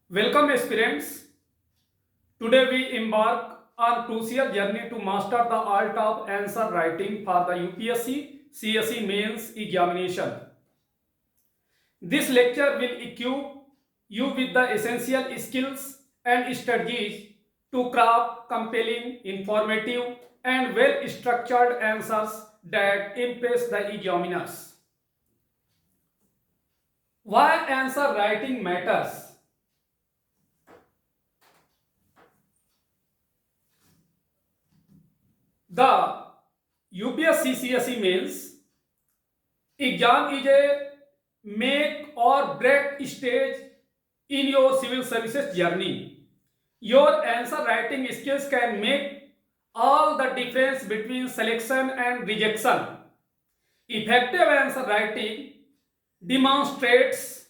Welcome aspirants. Today we embark on crucial journey to master the art of answer writing for the UPSC CSE mains examination. This lecture will equip you with the essential skills and strategies to craft compelling, informative and well-structured answers that impress the examiners. Why answer writing matters? The UPSC CSE mains exam is a make or break stage in your civil services journey. Your answer writing skills can make all the difference between selection and rejection. Effective answer writing demonstrates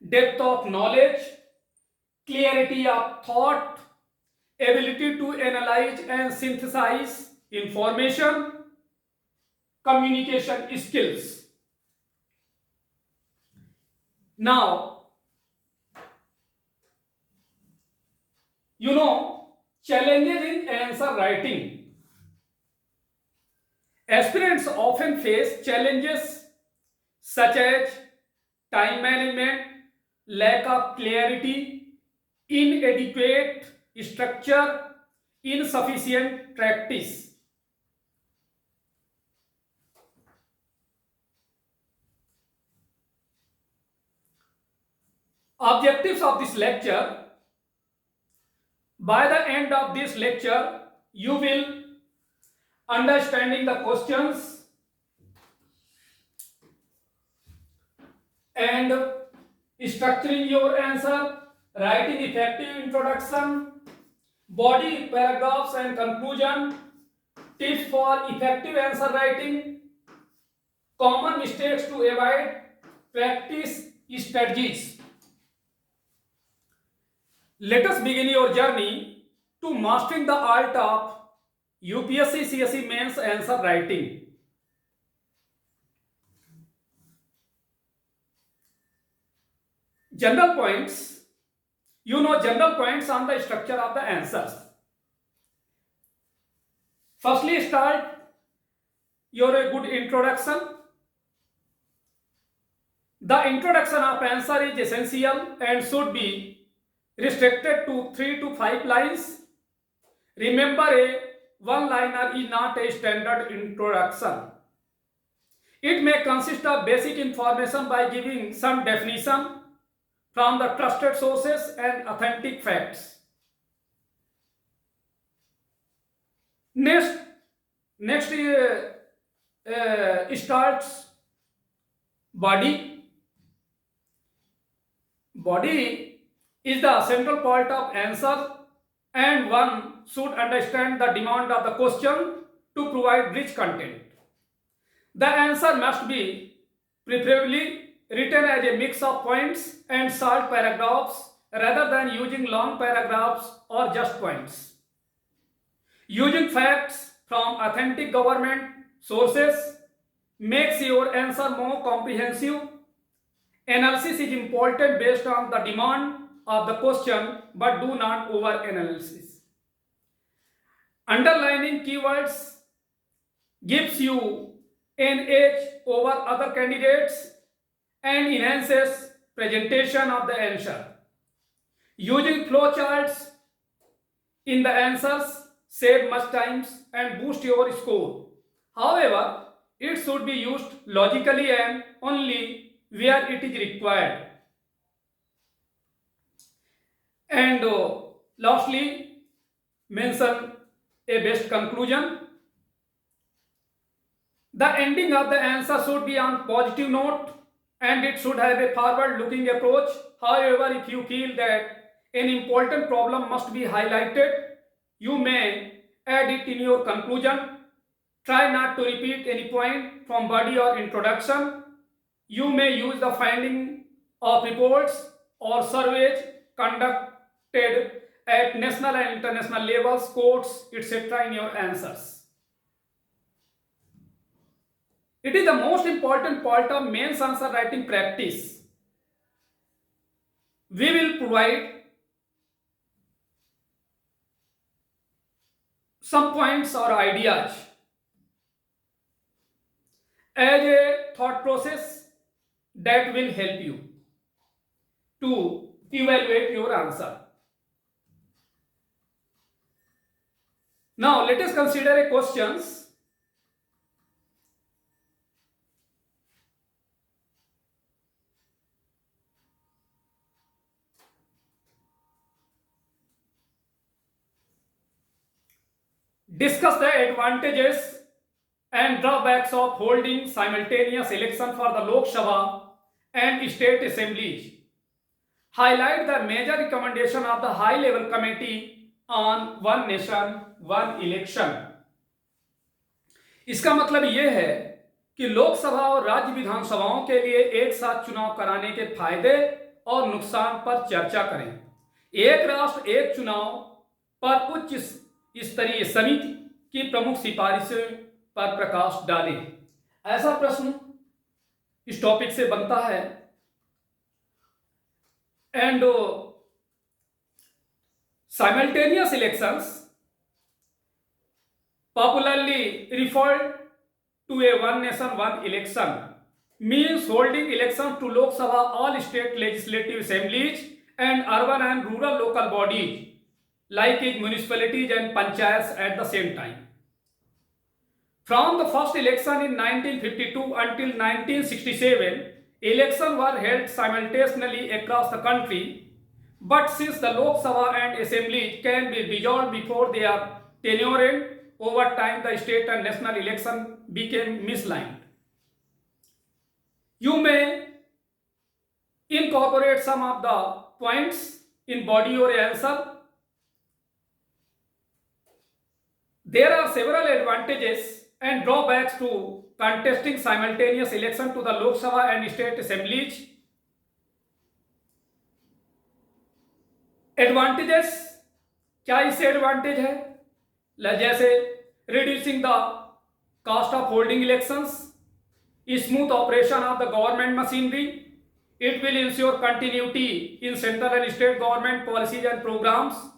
depth of knowledge, clarity of thought, ability to analyze and synthesize information, communication skills. Now, challenges in answer writing. Aspirants often face challenges such as time management, lack of clarity, inadequate structure, insufficient practice. Objectives of this lecture. By the end of this lecture, you will understanding the questions and structuring your answer, writing effective introduction, body paragraphs and conclusion, tips for effective answer writing, common mistakes to avoid, practice strategies. Let us begin your journey to mastering the art of UPSC CSE mains answer writing. General points. General points on the structure of the answers. Firstly, start your good introduction. The introduction of answer is essential and should be restricted to 3 to 5 lines. Remember, a one-liner is not a standard introduction. It may consist of basic information by giving some definition from the trusted sources and authentic facts. Next starts body. Body is the central part of answer and one should understand the demand of the question to provide rich content. The answer must be preferably written as a mix of points and short paragraphs rather than using long paragraphs or just points. Using facts from authentic government sources makes your answer more comprehensive. Analysis is important based on the demand of the question, but do not over-analysis. Underlining keywords gives you an edge over other candidates and enhances presentation of the answer. Using flowcharts in the answers save much time and boost your score. However, it should be used logically and only where it is required. And lastly, mention a best conclusion. The ending of the answer should be on positive note and it should have a forward-looking approach. However, if you feel that an important problem must be highlighted, you may add it in your conclusion. Try not to repeat any point from body or introduction. You may use the finding of reports or surveys conducted at national and international levels, courts, etc. in your answers. It is the most important part of mains answer writing practice. We will provide some points or ideas as a thought process that will help you to evaluate your answer. Now let us consider a questions. Discuss the advantages and drawbacks of holding simultaneous election for the Lok Sabha and state assemblies. Highlight the major recommendation of the high level committee on one nation one election. इसका मतलब यह है कि लोकसभा और राज्य विधानसभाओं के लिए एक साथ चुनाव कराने के फायदे और नुकसान पर चर्चा करें। एक राष्ट्र एक चुनाव पर उच्च स्तरीय समिति की प्रमुख सिफारिशों पर प्रकाश डालें। ऐसा प्रश्न इस टॉपिक से बनता है। And simultaneous elections, popularly referred to a one nation one election, means holding elections to Lok Sabha, all state legislative assemblies and urban and rural local bodies like municipalities and panchayats at the same time. From the first election in 1952 until 1967, elections were held simultaneously across the country, but since the Lok Sabha and Assembly can be dissolved before they are tenured, over time the state and national election became misaligned. You may incorporate some of the points in body or answer. There are several advantages and drawbacks to contesting simultaneous election to the Lok Sabha and state assemblies. Advantages, क्या इससे advantage है? जैसे reducing the cost of holding elections, smooth operation of the government machinery, it will ensure continuity in central and state government policies and programmes.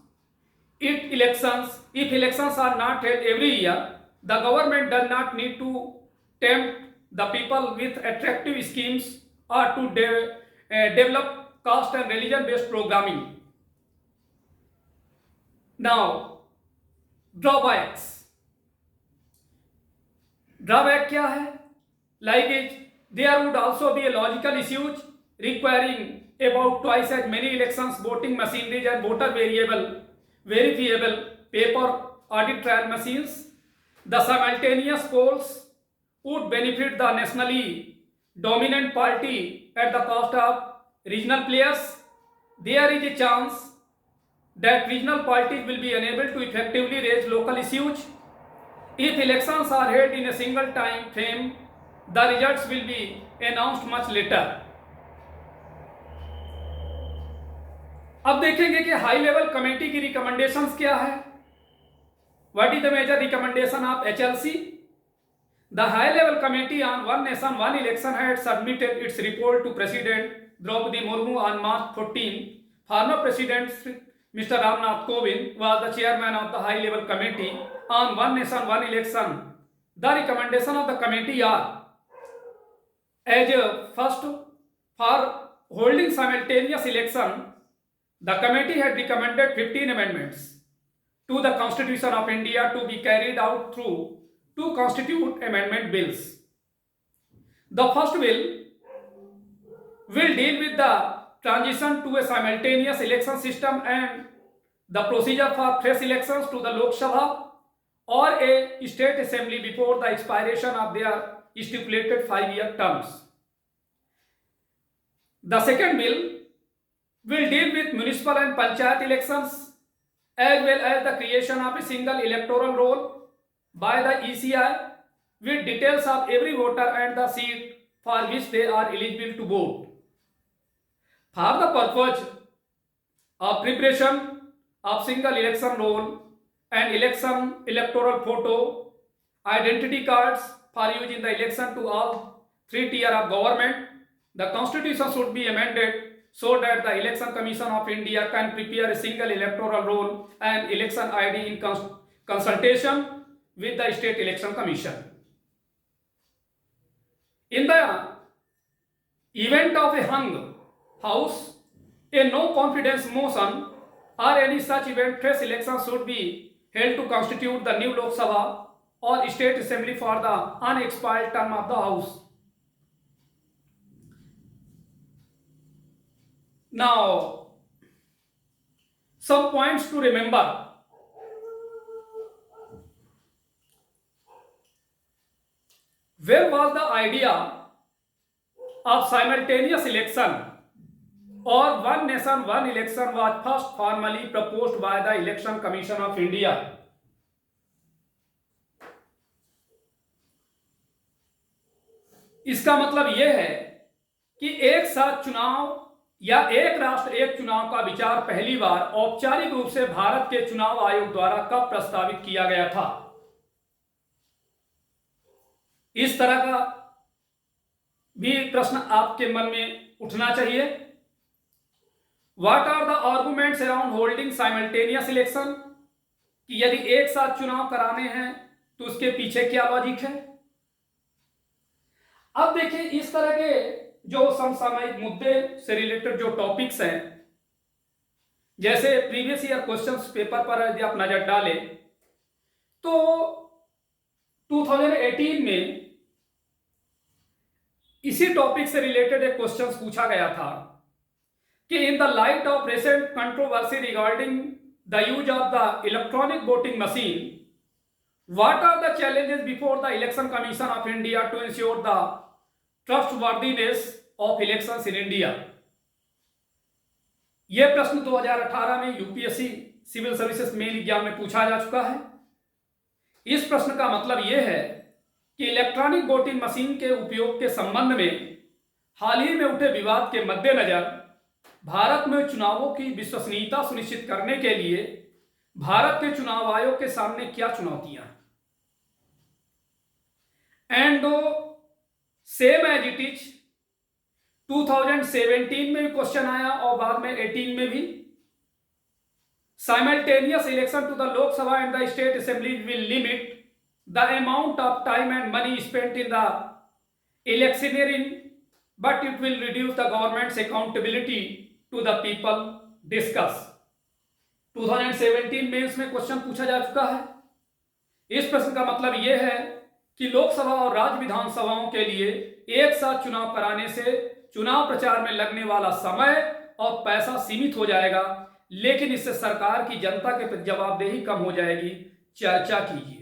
If elections are not held every year, the government does not need to tempt the people with attractive schemes or to develop caste and religion-based programming. Now, drawbacks. Drawback क्या है? Like it, there would also be a logical issues requiring about twice as many elections, voting machineries and voter verifiable paper audit trail machines. The simultaneous polls would benefit the nationally dominant party at the cost of regional players. There is a chance that regional parties will be unable to effectively raise local issues. If elections are held in a single time frame, the results will be announced much later. अब देखेंगे कि high level committee की recommendations क्या है. What is the major recommendation of HLC? The high level committee on one nation one election had submitted its report to president Droupadi Murmu on March 14. Former President Mr. Ramnath Kovind was the chairman of the high level committee on one nation one election. The recommendation of the committee are as first, for holding simultaneous election, the committee had recommended 15 amendments to the Constitution of India to be carried out through 2 constituent amendment bills. The first bill will deal with the transition to a simultaneous election system and the procedure for fresh elections to the Lok Sabha or a state assembly before the expiration of their stipulated 5-year terms. The second bill will deal with municipal and panchayat elections as well as the creation of a single electoral roll by the ECI with details of every voter and the seat for which they are eligible to vote. For the purpose of preparation of single election roll and electoral photo, identity cards for use in the election to all 3 tiers of government, the constitution should be amended so that the Election Commission of India can prepare a single electoral roll and election ID in consultation with the State Election Commission. In the event of a hung house, a no confidence motion or any such event, fresh election should be held to constitute the new Lok Sabha or State Assembly for the unexpired term of the House. Now, some points to remember. Where was the idea of simultaneous election or one nation one election was first formally proposed by the Election Commission of India? इसका मतलब यह है कि एक साथ चुनाव या एक राष्ट्र एक चुनाव का विचार पहली बार औपचारिक रूप से भारत के चुनाव आयोग द्वारा कब प्रस्तावित किया गया था। इस तरह का भी प्रश्न आपके मन में उठना चाहिए। What are the arguments around holding simultaneous election, कि यदि एक साथ चुनाव कराने हैं तो उसके पीछे क्या लॉजिक है। अब देखिए, इस तरह के जो समसामयिक मुद्दे से रिलेटेड जो टॉपिक्स हैं, जैसे प्रीवियस ईयर क्वेश्चंस पेपर पर यदि आप नजर डालें तो 2018 में इसी टॉपिक से रिलेटेड एक क्वेश्चन पूछा गया था कि in the light of recent controversy regarding the use of the electronic voting machine, what are the challenges before the election commission of India to ensure the trustworthiness of elections in India. यह प्रश्न 2018 में UPSC civil services main exam में पूछा जा चुका है। इस प्रश्न का मतलब यह है कि इलेक्ट्रॉनिक वोटिंग मशीन के उपयोग के संबंध में हाल ही में उठे विवाद के मद्देनजर भारत में चुनावों की विश्वसनीयता सुनिश्चित करने के लिए भारत के चुनाव आयोग के सामने क्या चुनौतियां हैं। And same as it is 2017 में भी क्वेश्चन आया और बाद में 18 में भी। साइमल्टेनियस इलेक्शन टू द लोक सभा and the state assembly will limit the amount of time and money spent in the electioneering, but it will reduce the government's accountability to the people. Discuss 2017 में इसमें question पूछा जा चुका है। इस प्रश्न का मतलब यह है कि लोकसभा और राज्य विधानसभाओं के लिए एक साथ चुनाव कराने से चुनाव प्रचार में लगने वाला समय और पैसा सीमित हो जाएगा, लेकिन इससे सरकार की जनता के प्रति जवाबदेही कम हो जाएगी। चर्चा कीजिए।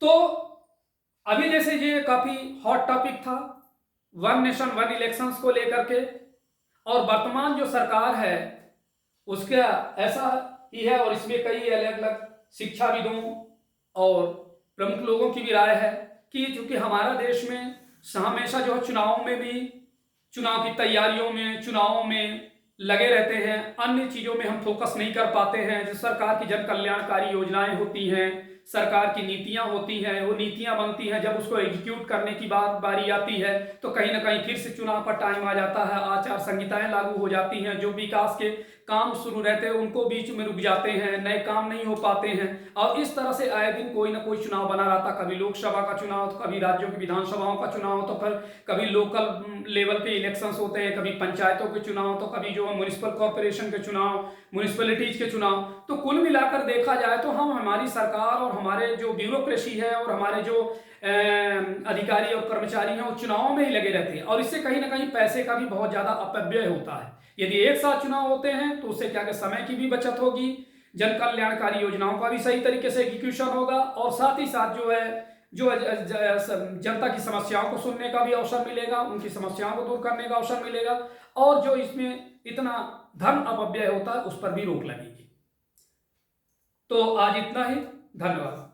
तो अभी जैसे ये काफी हॉट टॉपिक था वन नेशन वन इलेक्शंस को लेकर के, और वर्तमान जो सरकार है उसका ऐसा ही है, और इसमें कई अलग अलग शिक्षाविदों और प्रमुख लोगों की भी राय है कि चूंकि हमारा देश में हमेशा जो है चुनावों में भी, चुनाव की तैयारियों में, चुनावों में लगे रहते हैं, अन्य चीज़ों में हम फोकस नहीं कर पाते हैं। जो सरकार की जन कल्याणकारी योजनाएं होती हैं, सरकार की नीतियां होती हैं, वो नीतियां बनती हैं, जब उसको एग्जीक्यूट करने की बारी आती है तो कहीं ना कहीं फिर से चुनाव का टाइम आ जाता है, आचार संहिताएं लागू हो जाती हैं, जो विकास के काम शुरू रहते हैं उनको बीच में रुक जाते हैं, नए काम नहीं हो पाते हैं, और इस तरह से आए दिन कोई ना कोई चुनाव बना रहता। कभी लोकसभा का चुनाव, तो कभी राज्यों की विधानसभाओं का चुनाव, तो फिर कभी लोकल लेवल पे इलेक्शंस होते हैं, कभी पंचायतों के चुनाव, तो कभी जो म्युनिसिपल कॉर्पोरेशन के चुनाव, म्युनिसिपैलिटीज के चुनाव। तो कुल मिलाकर देखा जाए तो हम, हमारी सरकार और हमारे जो ब्यूरोक्रेसी है और हमारे जो अधिकारी और कर्मचारी हैं वो चुनावों में ही लगे रहते हैं, और इससे कहीं ना कहीं पैसे का भी बहुत ज्यादा अपव्यय होता है। यदि एक साथ चुनाव होते हैं तो उससे क्या कि समय की भी बचत होगी, जन कल्याणकारी योजनाओं का भी सही तरीके से एग्जीक्यूशन होगा, और साथ ही साथ जो है जो जनता की समस्याओं को सुनने का भी अवसर मिलेगा, उनकी समस्याओं को दूर करने का अवसर मिलेगा, और जो इसमें इतना धन अपव्यय होता है उस पर भी रोक लगेगी। तो आज इतना ही, धन्यवाद।